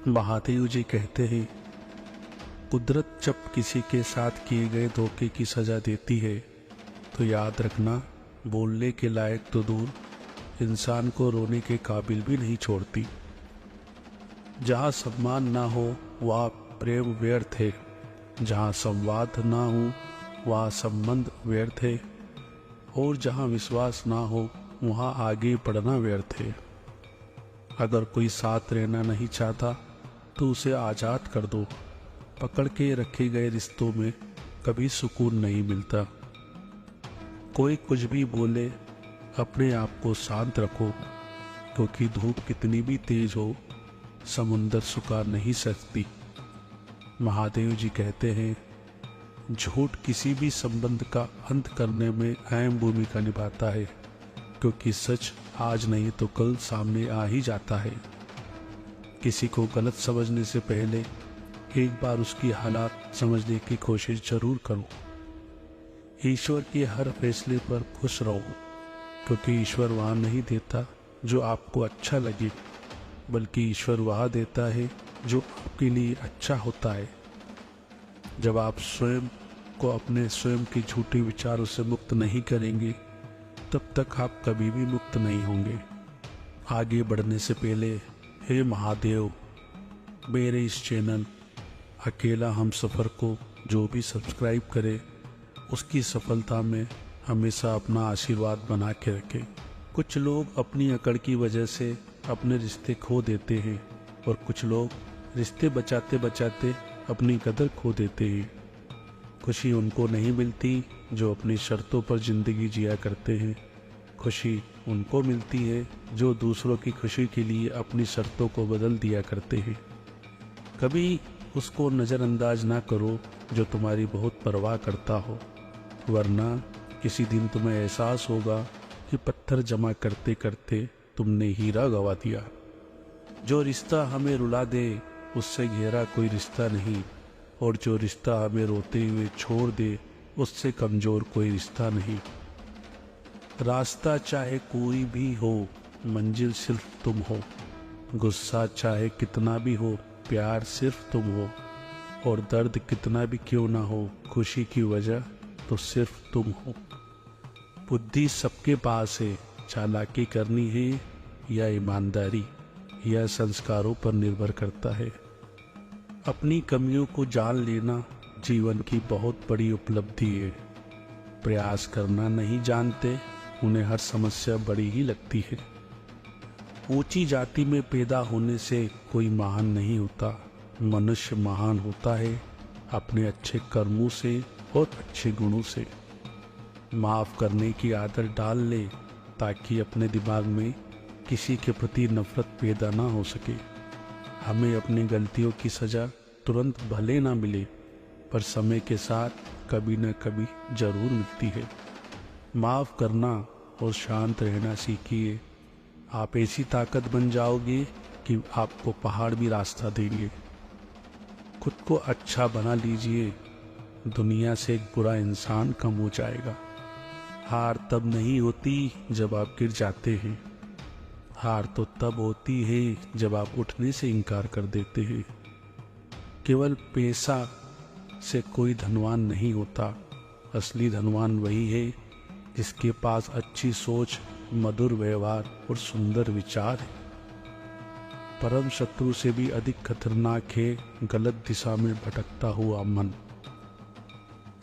महादेव जी कहते हैं, कुदरत जब किसी के साथ किए गए धोखे की सजा देती है तो याद रखना, बोलने के लायक तो दूर, इंसान को रोने के काबिल भी नहीं छोड़ती। जहाँ सम्मान ना हो वहाँ प्रेम व्यर्थ है, जहाँ संवाद ना हो वहाँ संबंध व्यर्थ है, और जहाँ विश्वास ना हो वहाँ आगे बढ़ना व्यर्थ है। अगर कोई साथ रहना नहीं चाहता तो उसे आज़ाद कर दो। पकड़ के रखे गए रिश्तों में कभी सुकून नहीं मिलता। कोई कुछ भी बोले, अपने आप को शांत रखो, क्योंकि धूप कितनी भी तेज हो समुंदर सुखा नहीं सकती। महादेव जी कहते हैं, झूठ किसी भी संबंध का अंत करने में अहम भूमिका निभाता है, क्योंकि सच आज नहीं तो कल सामने आ ही जाता है। किसी को गलत समझने से पहले एक बार उसकी हालात समझने की कोशिश जरूर करो। ईश्वर के हर फैसले पर खुश रहो, क्योंकि ईश्वर वहाँ नहीं देता जो आपको अच्छा लगे, बल्कि ईश्वर वहाँ देता है जो आपके लिए अच्छा होता है। जब आप स्वयं को अपने स्वयं के झूठे विचारों से मुक्त नहीं करेंगे, तब तक आप कभी भी मुक्त नहीं होंगे। आगे बढ़ने से पहले हे महादेव, मेरे इस चैनल अकेला हम सफ़र को जो भी सब्सक्राइब करे, उसकी सफलता में हमेशा अपना आशीर्वाद बना के रखें। कुछ लोग अपनी अकड़ की वजह से अपने रिश्ते खो देते हैं, और कुछ लोग रिश्ते बचाते बचाते अपनी कदर खो देते हैं। खुशी उनको नहीं मिलती जो अपनी शर्तों पर ज़िंदगी जिया करते हैं। खुशी उनको मिलती है जो दूसरों की खुशी के लिए अपनी शर्तों को बदल दिया करते हैं। कभी उसको नज़रअंदाज ना करो जो तुम्हारी बहुत परवाह करता हो, वरना किसी दिन तुम्हें एहसास होगा कि पत्थर जमा करते करते तुमने हीरा गवा दिया। जो रिश्ता हमें रुला दे उससे गहरा कोई रिश्ता नहीं, और जो रिश्ता हमें रोते हुए छोड़ दे उससे कमज़ोर कोई रिश्ता नहीं। रास्ता चाहे कोई भी हो, मंजिल सिर्फ तुम हो। गुस्सा चाहे कितना भी हो, प्यार सिर्फ तुम हो। और दर्द कितना भी क्यों ना हो, खुशी की वजह तो सिर्फ तुम हो। बुद्धि सबके पास है, चालाकी करनी है या ईमानदारी, यह संस्कारों पर निर्भर करता है। अपनी कमियों को जान लेना जीवन की बहुत बड़ी उपलब्धि है। प्रयास करना नहीं जानते उन्हें हर समस्या बड़ी ही लगती है। ऊंची जाति में पैदा होने से कोई महान नहीं होता, मनुष्य महान होता है अपने अच्छे कर्मों से और अच्छे गुणों से। माफ़ करने की आदत डाल ले, ताकि अपने दिमाग में किसी के प्रति नफरत पैदा ना हो सके। हमें अपनी गलतियों की सज़ा तुरंत भले ना मिले, पर समय के साथ कभी न कभी जरूर मिलती है। माफ़ करना और शांत रहना सीखिए। आप ऐसी ताकत बन जाओगे कि आपको पहाड़ भी रास्ता देंगे। खुद को अच्छा बना लीजिए, दुनिया से एक बुरा इंसान कम हो जाएगा। हार तब नहीं होती जब आप गिर जाते हैं, हार तो तब होती है जब आप उठने से इनकार कर देते हैं। केवल पैसा से कोई धनवान नहीं होता, असली धनवान वही है जिसके पास अच्छी सोच, मधुर व्यवहार और सुंदर विचार है। परम शत्रु से भी अधिक खतरनाक है गलत दिशा में भटकता हुआ मन।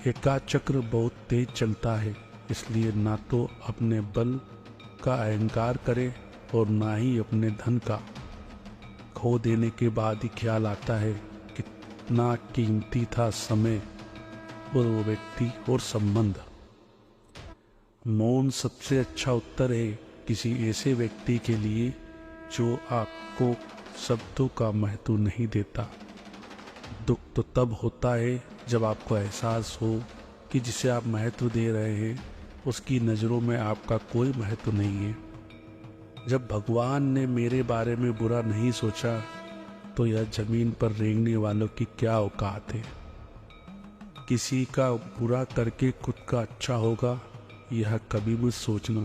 एकाध चक्र बहुत तेज चलता है, इसलिए ना तो अपने बल का अहंकार करे और ना ही अपने धन का। खो देने के बाद ही ख्याल आता है कितना कीमती था समय और वो व्यक्ति और संबंध। मौन सबसे अच्छा उत्तर है किसी ऐसे व्यक्ति के लिए जो आपको शब्दों का महत्व नहीं देता। दुख तो तब होता है जब आपको एहसास हो कि जिसे आप महत्व दे रहे हैं उसकी नज़रों में आपका कोई महत्व नहीं है। जब भगवान ने मेरे बारे में बुरा नहीं सोचा तो यह जमीन पर रेंगने वालों की क्या औकात है। किसी का बुरा करके खुद का अच्छा होगा, यह कभी मत सोचना।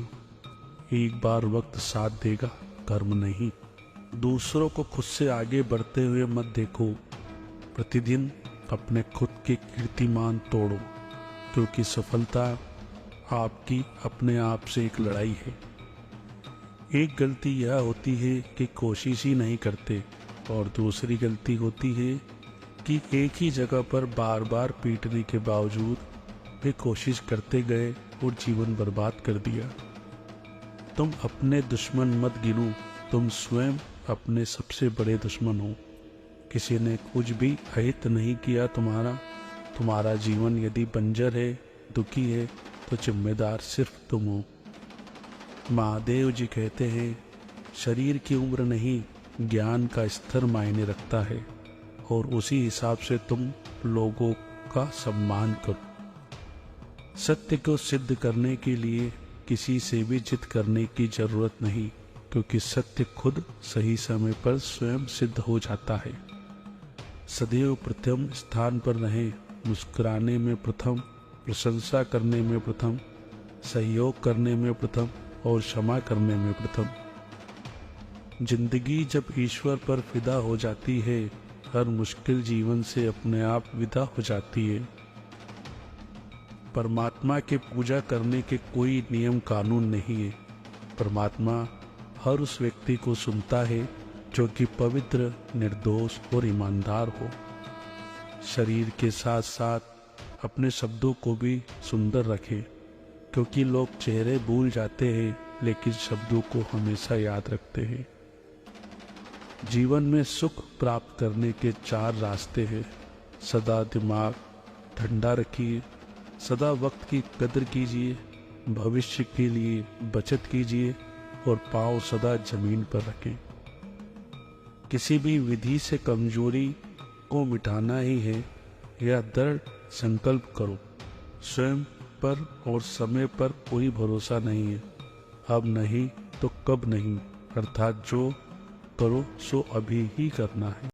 एक बार वक्त साथ देगा, कर्म नहीं। दूसरों को खुद से आगे बढ़ते हुए मत देखो। प्रतिदिन अपने खुद के कीर्तिमान तोड़ो, क्योंकि सफलता आपकी अपने आप से एक लड़ाई है। एक गलती यह होती है कि कोशिश ही नहीं करते, और दूसरी गलती होती है कि एक ही जगह पर बार बार पीटने के बावजूद वे कोशिश करते गए और जीवन बर्बाद कर दिया। तुम अपने दुश्मन मत गिनो, तुम स्वयं अपने सबसे बड़े दुश्मन हो। किसी ने कुछ भी अहित नहीं किया तुम्हारा जीवन यदि बंजर है, दुखी है, तो जिम्मेदार सिर्फ तुम हो। महादेव जी कहते हैं, शरीर की उम्र नहीं, ज्ञान का स्तर मायने रखता है, और उसी हिसाब से तुम लोगों का सम्मान करो। सत्य को सिद्ध करने के लिए किसी से भी जिद करने की जरूरत नहीं, क्योंकि सत्य खुद सही समय पर स्वयं सिद्ध हो जाता है। सदैव प्रथम स्थान पर रहें, मुस्कुराने में प्रथम, प्रशंसा करने में प्रथम, सहयोग करने में प्रथम और क्षमा करने में प्रथम। जिंदगी जब ईश्वर पर फिदा हो जाती है, हर मुश्किल जीवन से अपने आप विदा हो जाती है। परमात्मा की पूजा करने के कोई नियम कानून नहीं है। परमात्मा हर उस व्यक्ति को सुनता है जो कि पवित्र, निर्दोष और ईमानदार हो। शरीर के साथ साथ अपने शब्दों को भी सुंदर रखें, क्योंकि लोग चेहरे भूल जाते हैं लेकिन शब्दों को हमेशा याद रखते हैं। जीवन में सुख प्राप्त करने के 4 रास्ते हैं। सदा दिमाग ठंडा रखिए, सदा वक्त की कदर कीजिए, भविष्य के लिए बचत कीजिए और पांव सदा जमीन पर रखें। किसी भी विधि से कमजोरी को मिटाना ही है, यह दृढ़ संकल्प करो। स्वयं पर और समय पर कोई भरोसा नहीं है। अब नहीं तो कब नहीं, अर्थात जो करो सो अभी ही करना है।